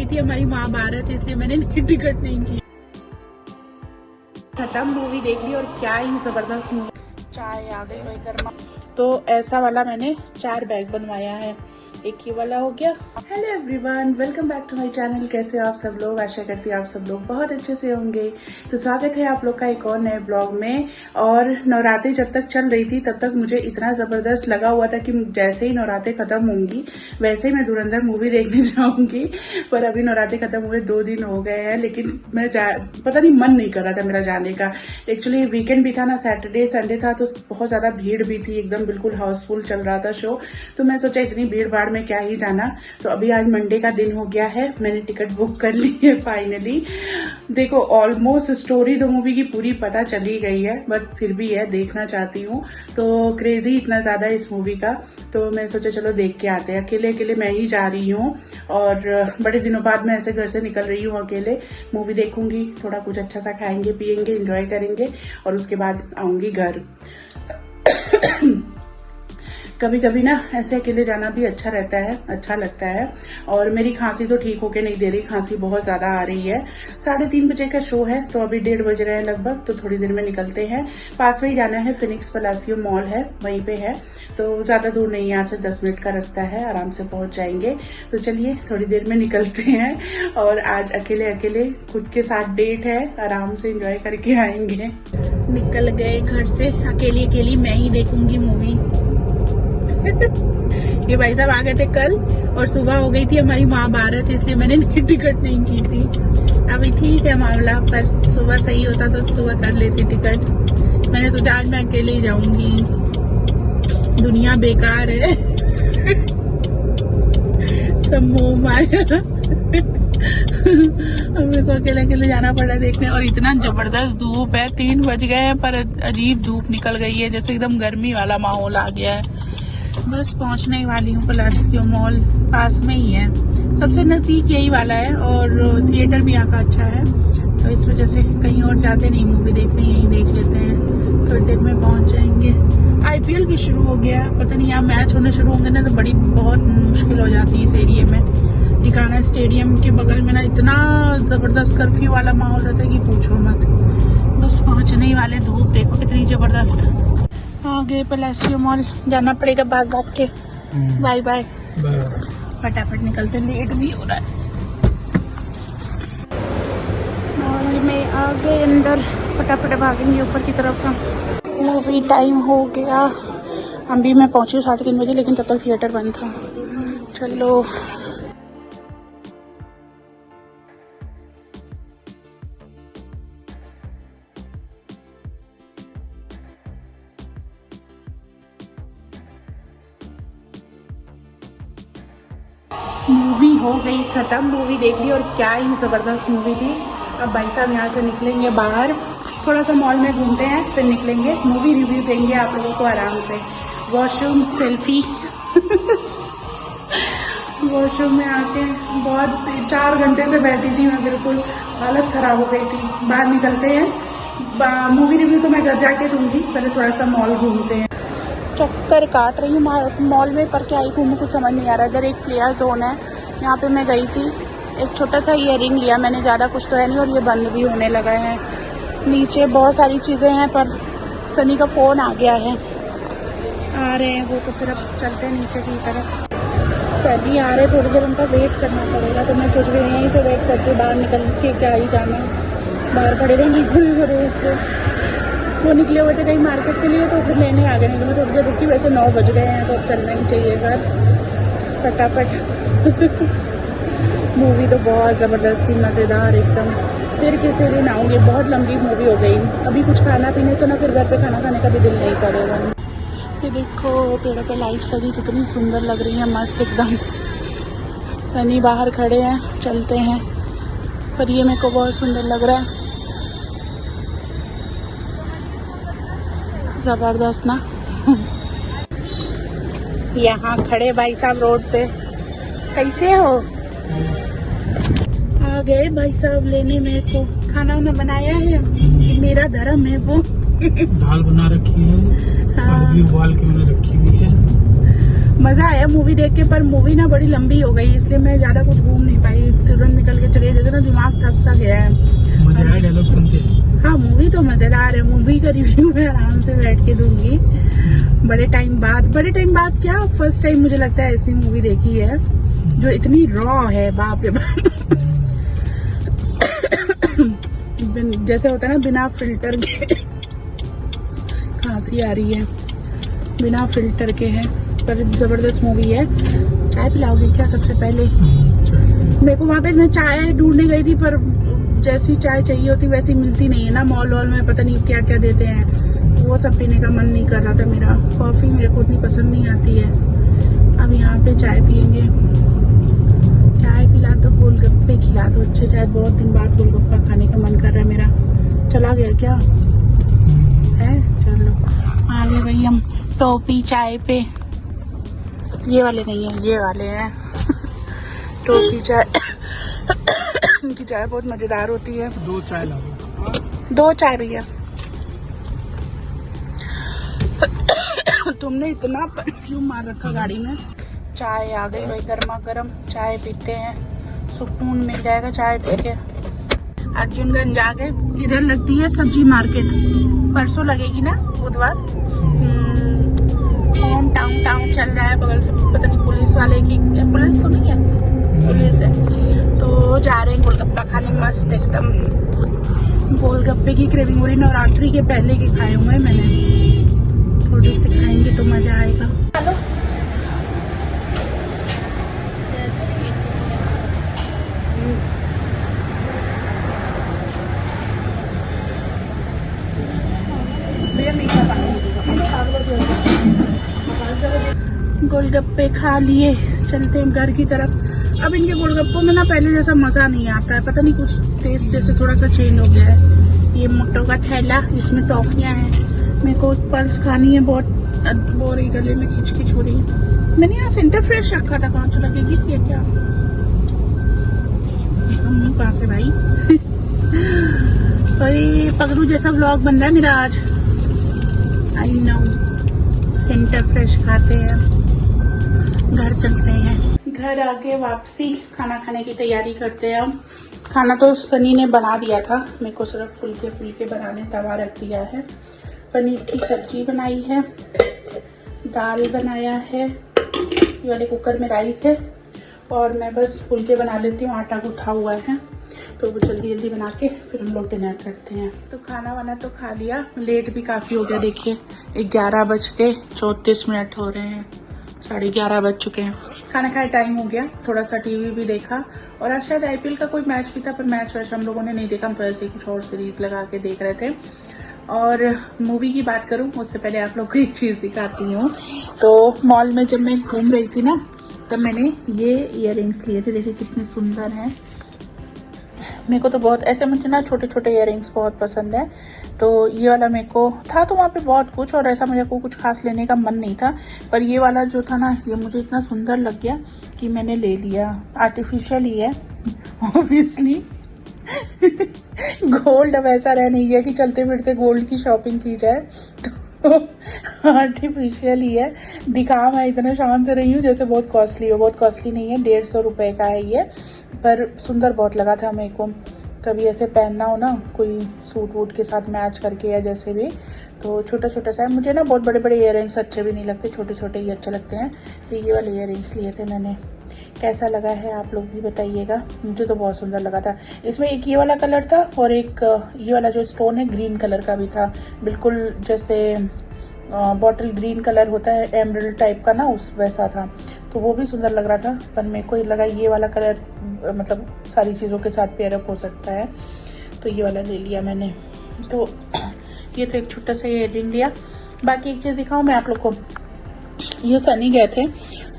गई थी हमारी महाभारत, इसलिए मैंने टिकट नहीं की। खत्म मूवी देख ली और क्या ही जबरदस्त मूवी। चाय आ गई भाई गर्मा। तो ऐसा वाला मैंने 4 बैग बनवाया है, एक ही वाला हो गया। Hello everyone, welcome back to my channel. कैसे हो आप सब लोग? आशा करती हूँ आप सब लोग बहुत अच्छे से होंगे। तो स्वागत है आप लोग का एक और नए ब्लॉग में। और नवरात्रि जब तक चल रही थी तब तक मुझे इतना जबरदस्त लगा हुआ था कि जैसे ही नवरात्रि खत्म होंगी वैसे ही मैं धुरंधर मूवी देखने जाऊंगी। पर अभी नवरात्रि खत्म हुए 2 दिन हो गए हैं, लेकिन मैं पता नहीं मन नहीं कर रहा था मेरा जाने का। एक्चुअली वीकेंड भी था ना, सैटरडे संडे था, तो बहुत ज्यादा भीड़ भी थी, एकदम बिल्कुल हाउसफुल चल रहा था शो। तो मैं सोचा इतनी भीड़ भाड़ में क्या ही जाना। तो अभी आज मंडे का दिन हो गया है, मैंने टिकट बुक कर ली है फाइनली। देखो ऑलमोस्ट स्टोरी तो मूवी की पूरी पता चली गई है, बट फिर भी है देखना चाहती हूँ। तो क्रेजी इतना ज्यादा है इस मूवी का, तो मैं सोचा चलो देख के आते हैं। अकेले अकेले मैं ही जा रही हूँ और बड़े दिनों बाद मैं ऐसे घर से निकल रही हूँ अकेले। मूवी देखूंगी, थोड़ा कुछ अच्छा सा खाएंगे पियेंगे, एंजॉय करेंगे और उसके बाद आऊंगी घर। कभी कभी ना ऐसे अकेले जाना भी अच्छा रहता है, अच्छा लगता है। और मेरी खांसी तो ठीक होके नहीं दे रही, खांसी बहुत ज्यादा आ रही है। 3:30 बजे का शो है, तो अभी 1:30 बज रहे हैं लगभग, तो थोड़ी देर में निकलते हैं। पास में ही जाना है, फिनिक्स पलासियो मॉल है वहीं पे है, तो ज्यादा दूर नहीं है, यहाँ से 10 मिनट का रास्ता है, आराम से पहुंच जाएंगे। तो चलिए थोड़ी देर में निकलते हैं। और आज अकेले अकेले खुद के साथ डेट है, आराम से एंजॉय करके आएंगे। निकल गए घर से, अकेली अकेली मैं ही देखूंगी मूवी। ये भाई साहब आ गए थे कल और सुबह हो गई थी हमारी महाभारत, इसलिए मैंने टिकट नहीं की थी। अभी ठीक है मामला, पर सुबह सही होता तो सुबह कर लेती टिकट। मैंने सोचा आज मैं अकेले ही जाऊंगी, दुनिया बेकार है। सब मोह माया। अब मेरे को अकेले अकेले जाना पड़ा देखने। और इतना जबरदस्त धूप है, 3 बज गए हैं पर अजीब धूप निकल गई है, जैसे एकदम गर्मी वाला माहौल आ गया है। बस पहुंचने ही वाली हूँ, पलासियो मॉल पास में ही है, सबसे नजदीक यही वाला है। और थिएटर भी यहाँ का अच्छा है, तो इस वजह से कहीं और जाते नहीं मूवी देखने, यहीं देख लेते हैं। थोड़ी देर में पहुंच जाएंगे। IPL भी शुरू हो गया, पता नहीं यहाँ मैच होने शुरू होंगे ना तो बहुत मुश्किल हो जाती है इस एरिया में। इकाना स्टेडियम के बगल में ना इतना जबरदस्त कर्फ्यू वाला माहौल रहता है कि पूछो मत। बस पहुंचने ही वाले, धूप देखो कितनी जबरदस्त। आ गए पलासियो मॉल, जाना पड़ेगा भाग भाग के। बाय बाय, फटाफट निकलते, लेट भी हो रहा है। मॉल में आ गए अंदर, फटाफट भागेंगे ऊपर की तरफ। मूवी टाइम हो गया, अभी मैं पहुंची 3:30 बजे, लेकिन तब तक थिएटर बंद था। चलो मूवी हो गई खत्म, मूवी देख ली और क्या ही जबरदस्त मूवी थी। अब भाई साहब यहाँ से निकलेंगे बाहर, थोड़ा सा मॉल में घूमते हैं, फिर निकलेंगे, मूवी रिव्यू देंगे आप लोगों को आराम से। Washroom selfie. वॉशरूम में आके बहुत 4 घंटे से बैठी थी मैं, बिल्कुल हालत खराब हो गई थी। बाहर निकलते हैं, मूवी रिव्यू तो मैं घर जाके दूंगी, पहले थोड़ा सा मॉल घूमते हैं। चक्कर काट रही हूँ मॉल में, पर क्या ही घूमूं कुछ समझ नहीं आ रहा। इधर एक फ्लेयर जोन है, यहाँ पे मैं गई थी, एक छोटा सा ईयरिंग लिया मैंने, ज़्यादा कुछ तो है नहीं, और ये बंद भी होने लगा है। नीचे बहुत सारी चीज़ें हैं, पर सनी का फ़ोन आ गया है, आ रहे हैं वो, तो फिर अब चलते हैं नीचे की तरफ। सनी आ रहे, थोड़ी देर उनका वेट करना पड़ेगा, तो मैं सोच रही हूँ यहीं पर वेट करके बाहर निकल के क्या ही जाना, बाहर खड़े रहेंगे रोड पे। वो निकले हुए थे कहीं मार्केट के लिए, तो फिर लेने आ गए, नहीं तो मैं थोड़ी देर रुकी। वैसे 9 बज गए हैं, तो अब चलना ही चाहिए घर फटाफट। मूवी तो बहुत ज़बरदस्त थी, मज़ेदार एकदम। फिर किसी दिन आऊँगी, बहुत लंबी मूवी हो गई। अभी कुछ खाना पीने से ना फिर घर पे खाना खाने का भी दिल नहीं करेगा। ये देखो पेड़ों पे लाइट्स लगी, कितनी सुंदर लग रही है, मस्त एकदम। सनी बाहर खड़े हैं, चलते हैं, पर ये मेरे को बहुत सुंदर लग रहा है, जबरदस्त ना। यहाँ खड़े भाई साहब रोड पे, कैसे हो? आ गए भाई साहब लेने मेरे को, खाना वाना बनाया है, मेरा धर्म है वो। दाल बना रखी है, हाँ। भी उबाल के मैंने रखी हुई है। मजा आया मूवी देख के, पर मूवी ना बड़ी लंबी हो गई, इसलिए मैं ज्यादा कुछ घूम नहीं पाई। तुरंत गया है। मजा आया डायलॉग सुन के? हाँ, मूवी तो मजेदार है। मूवी का रिव्यू मैं आराम से बैठ के दूंगी बड़े टाइम बाद क्या फर्स्ट टाइम मुझे लगता है ऐसी मूवी देखी है जो इतनी रॉ है, बाप रे बाप। जैसे होता है ना, बिना फिल्टर के खांसी आ रही है, बिना फिल्टर के है, पर जबरदस्त मूवी है। चाय पिलाओगे क्या सबसे पहले? मेरे को वहाँ पे मैं चाय ढूंढने गई थी, पर जैसी चाय चाहिए होती वैसी मिलती नहीं है ना। मॉल वॉल में पता नहीं क्या क्या देते हैं, वो सब पीने का मन नहीं कर रहा था मेरा। कॉफी मेरे को उतनी पसंद नहीं आती है। अब यहाँ पे चाय पियेंगे। चाय पिला दो, गोलगप्पे खिला दो अच्छे। शायद बहुत दिन बाद गोलगप्पा खाने का मन कर रहा है मेरा। चला गया क्या है? चलो आ गए भाई हम टोपी चाय पे। ये वाले नहीं है, ये वाले हैं टोपी चाय। इनकी चाय बहुत मजेदार होती है। 2 चाय लाओ। 2 चाय भैया। तुमने इतना क्यों मार रखा गाड़ी में? चाय आ गई भाई, गर्मा गर्म चाय पीते हैं, सुकून मिल जाएगा चाय पी के। अर्जुनगंज आ गए। इधर लगती है सब्जी मार्केट, परसों लगेगी ना, बुधवार। टाउन चल रहा है बगल से, पता नहीं पुलिस वाले की, पुलिस तो नहीं है, पुलिस है। तो जा रहे हैं गोलगप्पा खाने, मस्त एकदम। गोलगप्पे की क्रेविंग हो रही, नवरात्रि के पहले के खाए हुए हैं मैंने। थोड़ी से खाएंगे तो मजा आएगा। हेलो, गोलगप्पे खा लिए, चलते हैं घर की तरफ। अब इनके गोलगप्पों में ना पहले जैसा मजा नहीं आता है, पता नहीं कुछ टेस्ट जैसे थोड़ा सा चेंज हो गया है। ये मोटो का थैला, इसमें टॉफियां हैं। मेरे को पल्स खानी है, बहुत हो रही, गले में खिचखिच हो रही है। मैंने यहाँ सेंटर फ्रेश रखा था, कहाँ चला गया? गिर गया क्या? मुँह कहाँ से भाई? भाई पगलू जैसा व्लॉग बन रहा है मेरा आज। आई नो, सेंटर फ्रेश खाते हैं, घर चलते हैं। घर आके वापसी, खाना खाने की तैयारी करते हैं हम। खाना तो सनी ने बना दिया था, मेरे को सिर्फ फुल्के बनाने तवा रख दिया है। पनीर की सब्जी बनाई है, दाल बनाया है, ये वाले कुकर में राइस है, और मैं बस फुल्के बना लेती हूँ, आटा गूथा हुआ है तो वो जल्दी बना के फिर हम लोग डिनर करते हैं। तो खाना वाना तो खा लिया, लेट भी काफ़ी हो गया। देखिए 11:34 हो रहे हैं, 11:30 बज चुके हैं। खाना खाए टाइम हो गया, थोड़ा सा टीवी भी देखा, और आज शायद IPL का कोई मैच भी था, पर मैच वैसे हम लोगों ने नहीं देखा, हम तो ऐसे कुछ और सीरीज लगा के देख रहे थे। और मूवी की बात करूं उससे पहले आप लोग को एक चीज़ दिखाती हूँ। तो मॉल में जब मैं घूम रही थी ना, तब मैंने ये इयररिंग्स लिए थे, देखिए कितने सुंदर हैं। मेरे को तो बहुत ऐसे, मुझे ना छोटे छोटे इयररिंग्स बहुत पसंद है, तो ये वाला मेरे को था तो वहाँ पे बहुत कुछ, और ऐसा मेरे को कुछ खास लेने का मन नहीं था, पर ये वाला जो था ना, ये मुझे इतना सुंदर लग गया कि मैंने ले लिया। आर्टिफिशियल ही है ऑब्वियसली। गोल्ड अब ऐसा रह नहीं गया कि चलते फिरते गोल्ड की शॉपिंग की जाए, तो आर्टिफिशियल ही है। दिखा मैं इतना शान से रही हूँ जैसे बहुत कॉस्टली हो, बहुत कॉस्टली नहीं है, 150 रुपये का है ये, पर सुंदर बहुत लगा था मेरे को। कभी ऐसे पहनना हो ना, कोई सूट वूट के साथ मैच करके या जैसे भी, तो छोटा छोटा सा। मुझे ना बहुत बड़े बड़े इयररिंग्स अच्छे भी नहीं लगते, छोटे छोटे ही अच्छे लगते हैं। तो ये वाले इयररिंग्स लिए थे मैंने। कैसा लगा है आप लोग भी बताइएगा, मुझे तो बहुत सुंदर लगा था। इसमें एक ये वाला कलर था, और एक ये वाला जो स्टोन है ग्रीन कलर का भी था, बिल्कुल जैसे बॉटल ग्रीन कलर होता है एमरल्ड टाइप का ना, उस वैसा था, तो वो भी सुंदर लग रहा था। पर मेरे को लगा ये वाला कलर मतलब सारी चीज़ों के साथ पेयरअप हो सकता है, तो ये वाला ले लिया मैंने। तो ये तो एक छोटा सा इयररिंग लिया। बाकी एक चीज़ दिखाऊं मैं आप लोग को, ये सनी गए थे,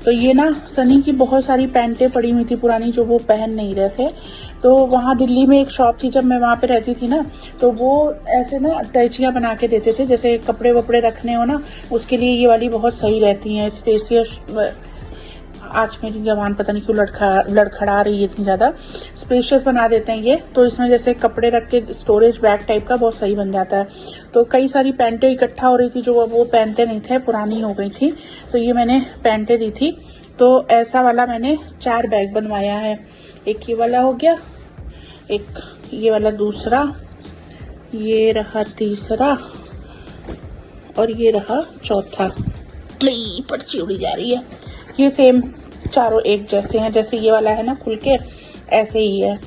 तो ये ना सनी की बहुत सारी पैंटें पड़ी हुई थी पुरानी, जो वो पहन नहीं रहे थे। तो वहाँ दिल्ली में एक शॉप थी, जब मैं वहाँ पे रहती थी ना, तो वो ऐसे ना अटैचियाँ बना के देते थे, जैसे कपड़े वपड़े रखने हो ना, उसके लिए ये वाली बहुत सही रहती हैं। स्पेसियस, आज मेरी जबान पता नहीं क्यों लड़खड़ा रही है इतनी ज़्यादा। स्पेशियस बना देते हैं ये, तो इसमें जैसे कपड़े रख के स्टोरेज बैग टाइप का बहुत सही बन जाता है। तो कई सारी पैंटें इकट्ठा हो रही थी, जो वो पहनते नहीं थे, पुरानी हो गई थी, तो ये मैंने पैंटें दी थी। तो ऐसा वाला मैंने 4 बैग बनवाया है। एक ये वाला हो गया, एक ये वाला दूसरा, ये रहा तीसरा और ये रहा चौथा। पर्ची उड़ी जा रही है। ये सेम चारों एक जैसे हैं, जैसे ये वाला है ना खुल के ऐसे ही है।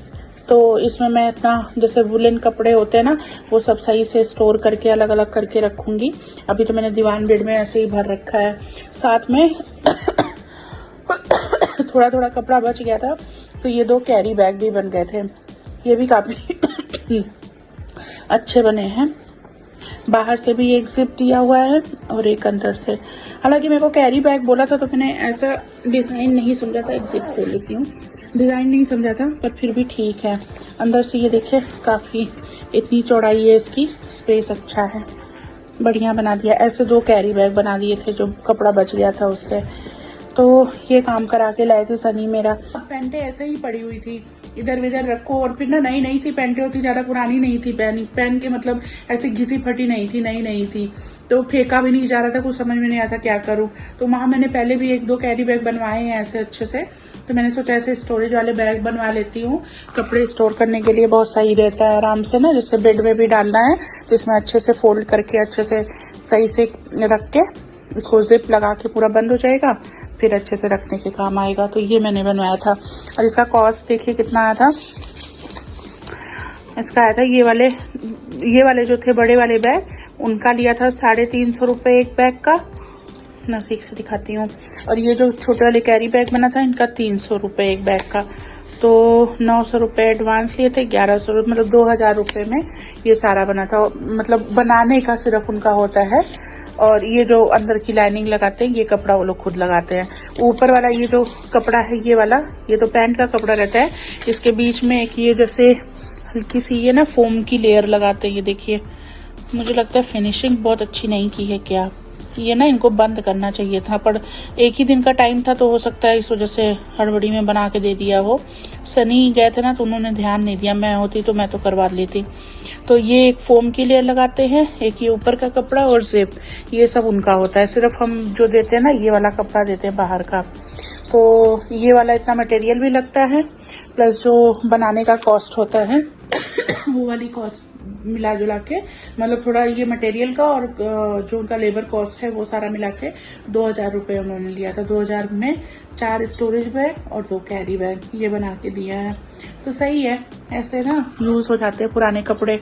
तो इसमें मैं इतना जैसे वुलन कपड़े होते हैं ना वो सब सही से स्टोर करके अलग अलग करके रखूँगी। अभी तो मैंने दीवान बेड में ऐसे ही भर रखा है। साथ में थोड़ा थोड़ा कपड़ा बच गया था तो ये 2 कैरी बैग भी बन गए थे। ये भी काफ़ी अच्छे बने हैं। बाहर से भी एक जिप दिया हुआ है और एक अंदर से। हालांकि मेरे को कैरी बैग बोला था तो मैंने ऐसा डिज़ाइन नहीं समझा था। एक जिप खोल लेती हूँ। डिज़ाइन नहीं समझा था पर फिर भी ठीक है। अंदर से ये देखिए काफ़ी इतनी चौड़ाई है इसकी, स्पेस अच्छा है, बढ़िया बना दिया। ऐसे 2 कैरी बैग बना दिए थे जो कपड़ा बच गया था उससे। तो ये काम करा के लाए थे सनी मेरा। पैंटें ऐसे ही पड़ी हुई थी, इधर उधर रखो। और फिर ना नई नई सी पैंटें होती, ज्यादा पुरानी नहीं थी पहन के, मतलब ऐसे घिसी फटी नहीं थी, नई नई थी। तो फेंका भी नहीं जा रहा था, कुछ समझ में नहीं आता क्या करूं। तो वहां मैंने पहले भी 1-2 कैरी बैग बनवाए हैं ऐसे अच्छे से। तो मैंने सोचा ऐसे स्टोरेज वाले बैग बनवा लेती हूँ। कपड़े स्टोर करने के लिए बहुत सही रहता है आराम से ना। जैसे बेड में भी डालना है तो इसमें अच्छे से फोल्ड करके अच्छे से सही से रख के इसको जिप लगा के पूरा बंद हो जाएगा, फिर अच्छे से रखने के काम आएगा। तो ये मैंने बनवाया था और इसका कॉस्ट देखिए कितना आया था। इसका आया था ये वाले जो थे बड़े वाले बैग, उनका लिया था 350 रुपये एक बैग का। नज़दीक से दिखाती हूँ। और ये जो छोटे वाले कैरी बैग बना था इनका 300 रुपये एक बैग का। तो 900 रुपये एडवांस लिए थे, 1100 रुपये, मतलब 2000 रुपये में ये सारा बना था। मतलब बनाने का सिर्फ उनका होता है। और ये जो अंदर की लाइनिंग लगाते हैं ये कपड़ा वो लोग खुद लगाते हैं। ऊपर वाला ये जो कपड़ा है ये वाला, ये तो पैंट का कपड़ा रहता है। इसके बीच में एक ये जैसे हल्की सी ये ना फोम की लेयर लगाते हैं। ये देखिए, मुझे लगता है फिनिशिंग बहुत अच्छी नहीं की है क्या। ये ना इनको बंद करना चाहिए था, पर एक ही दिन का टाइम था तो हो सकता है इस वजह से हड़बड़ी में बना के दे दिया हो। सनी गए थे ना तो उन्होंने ध्यान नहीं दिया, मैं होती तो मैं तो करवा लेती। तो ये एक फोम की लेयर लगाते हैं, एक ये ऊपर का कपड़ा और जिप, ये सब उनका होता है। सिर्फ हम जो देते हैं ना ये वाला कपड़ा देते हैं बाहर का। तो ये वाला इतना मटेरियल भी लगता है, प्लस जो बनाने का कॉस्ट होता है वो वाली कॉस्ट मिला जुला के, मतलब थोड़ा ये मटेरियल का और जो उनका लेबर कॉस्ट है वो सारा मिला के 2000 रुपये उन्होंने लिया था। 2000 में 4 स्टोरेज बैग और 2 कैरी बैग ये बना के दिया है। तो सही है, ऐसे ना यूज हो जाते हैं पुराने कपड़े।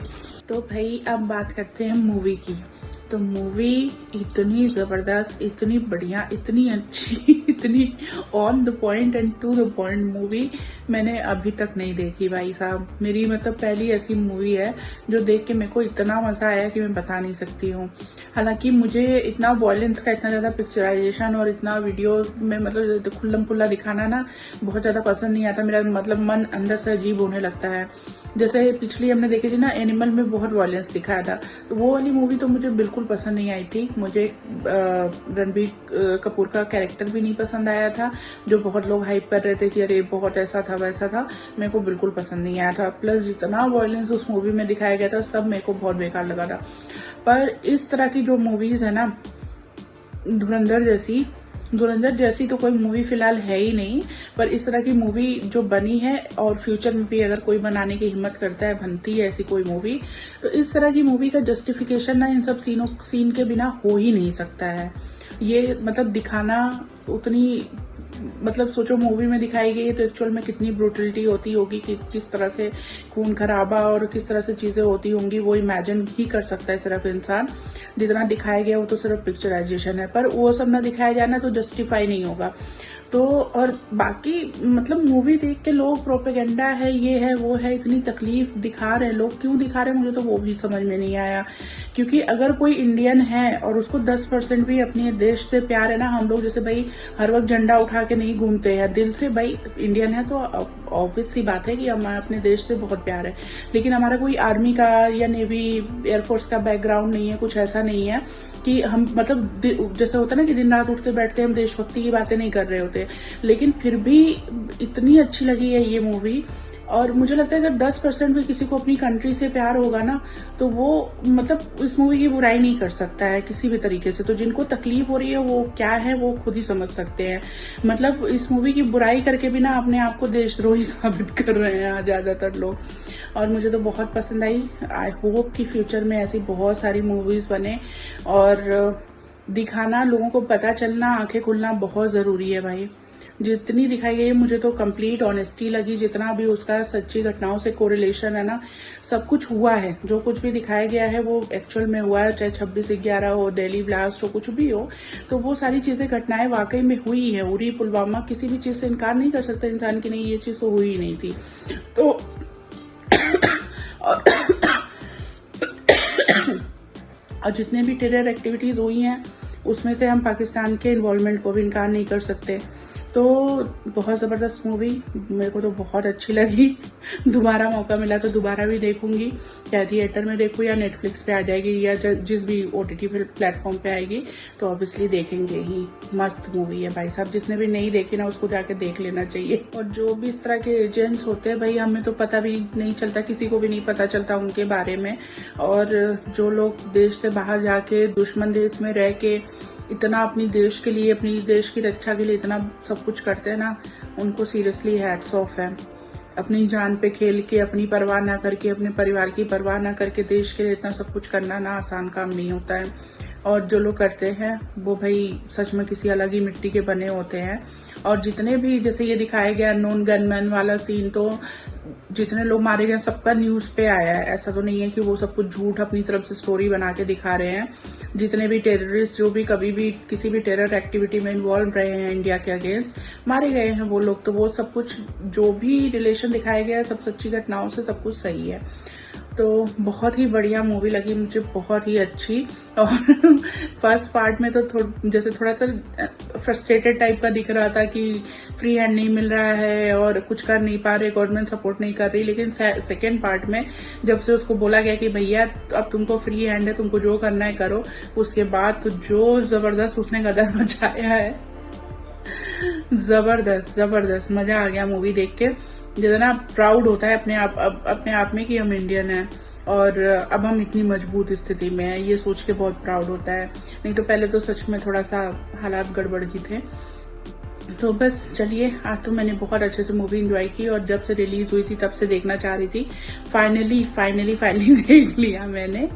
तो भाई अब बात करते हैं मूवी की। तो मूवी इतनी जबरदस्त, इतनी बढ़िया, इतनी अच्छी, इतनी on the point and to the point movie मैंने अभी तक नहीं देखी भाई साहब। मेरी मतलब पहली ऐसी मूवी है जो देख के मेरे को इतना मजा आया कि मैं बता नहीं सकती हूँ। हालांकि मुझे इतना वॉयलेंस का, इतना ज्यादा पिक्चराइजेशन और इतना वीडियो में मतलब खुल्लम खुल्ला दिखाना ना बहुत ज्यादा पसंद नहीं आता। मेरा मतलब मन अंदर से अजीब होने लगता है। जैसे पिछली हमने देखी थी ना एनिमल में, बहुत वॉयलेंस दिखाया था, तो वो वाली मूवी तो मुझे बिल्कुल पसंद नहीं आई थी। मुझे रणबीर कपूर का कैरेक्टर भी नहीं पसंद आया था, जो बहुत लोग हाइप कर रहे थे कि अरे बहुत ऐसा था वैसा था, मेरे को बिल्कुल पसंद नहीं आया था। प्लस जितना वॉयलेंस उस मूवी में दिखाया गया था सब मेरे को बहुत बेकार लगा था। पर इस तरह की जो मूवीज है ना, धुरंधर जैसी तो कोई मूवी फिलहाल है ही नहीं, पर इस तरह की मूवी जो बनी है और फ्यूचर में भी अगर कोई बनाने की हिम्मत करता है, बनती है ऐसी कोई मूवी, तो इस तरह की मूवी का जस्टिफिकेशन ना इन सब सीन के बिना हो ही नहीं सकता है। ये मतलब दिखाना उतनी, मतलब सोचो मूवी में दिखाई गई है तो एक्चुअल में कितनी ब्रूटलिटी होती होगी, कि किस तरह से खून खराबा और किस तरह से चीजें होती होंगी, वो इमेजिन ही कर सकता है सिर्फ इंसान। जितना दिखाया गया वो तो सिर्फ पिक्चराइजेशन है, पर वो सब ना दिखाया जाए ना तो जस्टिफाई नहीं होगा। तो और बाकी मतलब मूवी देख के लोग प्रोपेगेंडा है, ये है वो है, इतनी तकलीफ दिखा रहे हैं लोग। क्यों दिखा रहे हैं मुझे तो वो भी समझ में नहीं आया। क्योंकि अगर कोई इंडियन है और उसको 10% भी अपने देश से प्यार है ना, हम लोग जैसे भाई हर वक्त झंडा उठा के नहीं घूमते हैं, दिल से भाई इंडियन है तो ऑब्वियस सी बात है कि हमें अपने देश से बहुत प्यार है। लेकिन हमारा कोई आर्मी का या नेवी एयरफोर्स का बैकग्राउंड नहीं है, कुछ ऐसा नहीं है कि हम मतलब जैसा होता है ना कि दिन रात उठते बैठते हम देशभक्ति की बातें नहीं कर रहे होते। लेकिन फिर भी इतनी अच्छी लगी है ये मूवी। और मुझे लगता है अगर 10% भी किसी को अपनी कंट्री से प्यार होगा ना, तो वो मतलब इस मूवी की बुराई नहीं कर सकता है किसी भी तरीके से। तो जिनको तकलीफ हो रही है वो क्या है वो खुद ही समझ सकते हैं। मतलब इस मूवी की बुराई करके भी ना अपने आप को देशद्रोही साबित कर रहे हैं ज्यादातर लोग। और मुझे तो बहुत पसंद आई। आई होप कि फ्यूचर में ऐसी बहुत सारी मूवीज बने और दिखाना, लोगों को पता चलना, आंखें खुलना बहुत जरूरी है भाई। जितनी दिखाई गई मुझे तो कंप्लीट ऑनेस्टी लगी, जितना भी उसका सच्ची घटनाओं से कोरिलेशन है ना, सब कुछ हुआ है। जो कुछ भी दिखाया गया है वो एक्चुअल में हुआ है, चाहे 26/11 हो, दिल्ली ब्लास्ट हो, कुछ भी हो, तो वो सारी चीजें घटनाएं वाकई में हुई है। उरी, पुलवामा, किसी भी चीज से इनकार नहीं कर सकता इंसान की नहीं ये चीज तो हुई ही नहीं थी। तो और जितने भी टेरर एक्टिविटीज हुई हैं उसमें से हम पाकिस्तान के इन्वॉल्वमेंट को भी इनकार नहीं कर सकते। तो बहुत ज़बरदस्त मूवी, मेरे को तो बहुत अच्छी लगी। दोबारा मौका मिला तो दोबारा भी देखूंगी, या थिएटर में देखूँ या नेटफ्लिक्स पे आ जाएगी या जिस भी OTT प्लेटफॉर्म पे आएगी तो ऑब्वियसली देखेंगे ही। मस्त मूवी है भाई साहब, जिसने भी नहीं देखी ना उसको जाके देख लेना चाहिए। और जो भी इस तरह के एजेंट्स होते हैं भाई, हमें तो पता भी नहीं चलता, किसी को भी नहीं पता चलता उनके बारे में। और जो लोग देश से बाहर जाके दुश्मन देश में रह के इतना अपनी देश के लिए, अपनी देश की रक्षा के लिए इतना सब कुछ करते हैं ना, उनको सीरियसली हैट्स ऑफ है। अपनी जान पे खेल के, अपनी परवाह ना करके, अपने परिवार की परवाह ना करके देश के लिए इतना सब कुछ करना ना आसान काम नहीं होता है। और जो लोग करते हैं वो भाई सच में किसी अलग ही मिट्टी के बने होते हैं। और जितने भी, जैसे ये दिखाया गया नॉन गनमैन वाला सीन, तो जितने लोग मारे गए सबका न्यूज पे आया है। ऐसा तो नहीं है कि वो सब कुछ झूठ अपनी तरफ से स्टोरी बना के दिखा रहे हैं। जितने भी टेररिस्ट जो भी कभी भी किसी भी टेरर एक्टिविटी में इन्वॉल्व रहे हैं इंडिया के अगेंस्ट, मारे गए हैं वो लोग, तो वो सब कुछ जो भी रिलेशन दिखाया गया है सब सच्ची घटनाओं से सब कुछ सही है। तो बहुत ही बढ़िया मूवी लगी मुझे, बहुत ही अच्छी। और फर्स्ट पार्ट में तो जैसे थोड़ा सा फ्रस्ट्रेटेड टाइप का दिख रहा था कि फ्री हैंड नहीं मिल रहा है और कुछ कर नहीं पा रहे, गवर्नमेंट सपोर्ट नहीं कर रही। लेकिन सेकेंड पार्ट में जब से उसको बोला गया कि भैया अब तुमको फ्री हैंड है, तुमको जो करना है करो, उसके बाद तो जो जबरदस्त उसने गदर मचाया है, जबरदस्त जबरदस्त मजा आ गया मूवी देख के। जितना प्राउड होता है अपने आप में कि हम इंडियन हैं और अब हम इतनी मजबूत स्थिति में हैं, ये सोच के बहुत प्राउड होता है। नहीं तो पहले तो सच में थोड़ा सा हालात गड़बड़ ही थे। तो बस चलिए, आज तो मैंने बहुत अच्छे से मूवी एंजॉय की और जब से रिलीज हुई थी तब से देखना चाह रही थी। फाइनली देख लिया मैंने,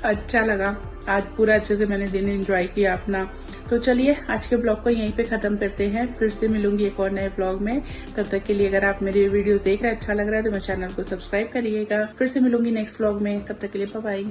अच्छा लगा। आज पूरा अच्छे से मैंने दिन एंजॉय किया अपना। तो चलिए आज के ब्लॉग को यहीं पे खत्म करते हैं, फिर से मिलूंगी एक और नए ब्लॉग में। तब तक के लिए अगर आप मेरी वीडियोस देख रहे हैं, अच्छा लग रहा है तो मेरे चैनल को सब्सक्राइब करिएगा। फिर से मिलूंगी नेक्स्ट ब्लॉग में, तब तक के लिए बाय बाय।